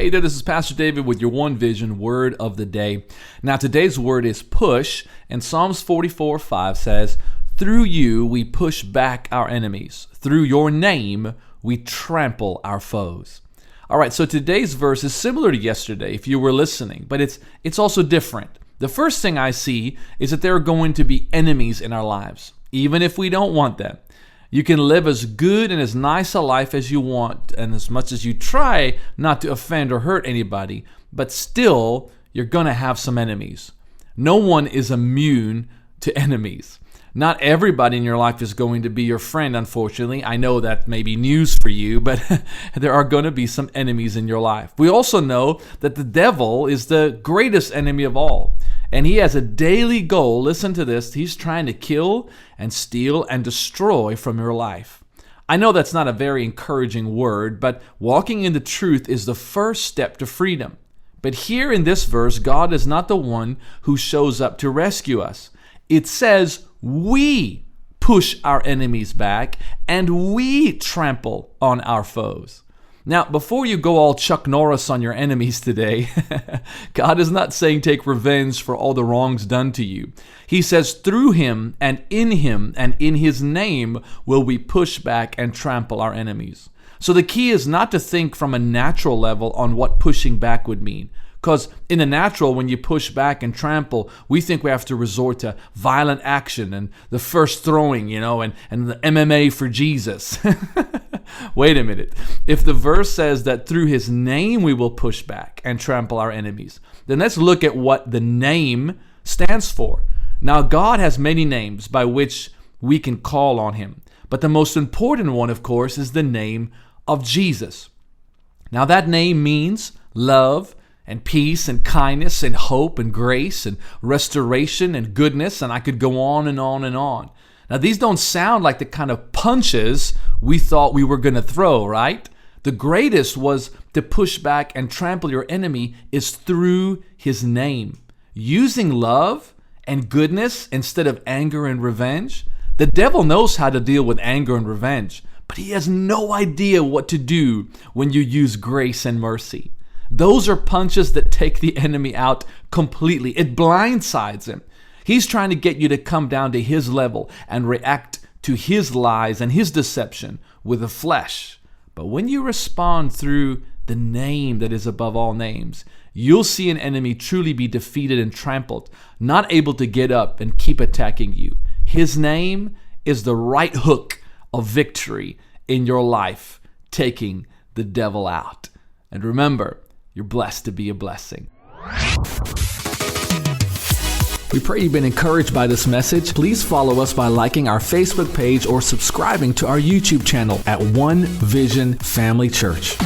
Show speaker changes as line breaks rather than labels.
Hey there, this is Pastor David with your One Vision Word of the Day. Now today's word is push, and Psalms 44:5 says, "Through you we push back our enemies. Through your name we trample our foes." All right, so today's verse is similar to yesterday if you were listening, but it's also different. The first thing I see is that there are going to be enemies in our lives, even if we don't want them. You can live as good and as nice a life as you want and as much as you try not to offend or hurt anybody, but still, you're going to have some enemies. No one is immune to enemies. Not everybody in your life is going to be your friend, unfortunately. I know that may be news for you, but there are going to be some enemies in your life. We also know that the devil is the greatest enemy of all. And he has a daily goal. Listen to this. He's trying to kill and steal and destroy from your life. I know that's not a very encouraging word, but walking in the truth is the first step to freedom. But here in this verse, God is not the one who shows up to rescue us. It says we push our enemies back and we trample on our foes. Now, before you go all Chuck Norris on your enemies today, God is not saying take revenge for all the wrongs done to you. He says through him and in his name will we push back and trample our enemies. So the key is not to think from a natural level on what pushing back would mean. Because in the natural, when you push back and trample, we think we have to resort to violent action and the first throwing, and the MMA for Jesus. Wait a minute. If the verse says that through his name we will push back and trample our enemies, then let's look at what the name stands for. Now, God has many names by which we can call on him. But the most important one, of course, is the name of Jesus. Now, that name means love and peace and kindness and hope and grace and restoration and goodness, and I could go on and on and on. Now, these don't sound like the kind of punches we thought we were going to throw, right? The greatest was to push back and trample your enemy is through his name. Using love and goodness instead of anger and revenge. The devil knows how to deal with anger and revenge, but he has no idea what to do when you use grace and mercy. Those are punches that take the enemy out completely. It blindsides him. He's trying to get you to come down to his level and react to his lies and his deception with the flesh. But when you respond through the name that is above all names, you'll see an enemy truly be defeated and trampled, not able to get up and keep attacking you. His name is the right hook of victory in your life, taking the devil out. And remember, you're blessed to be a blessing. We pray you've been encouraged by this message. Please follow us by liking our Facebook page or subscribing to our YouTube channel at One Vision Family Church.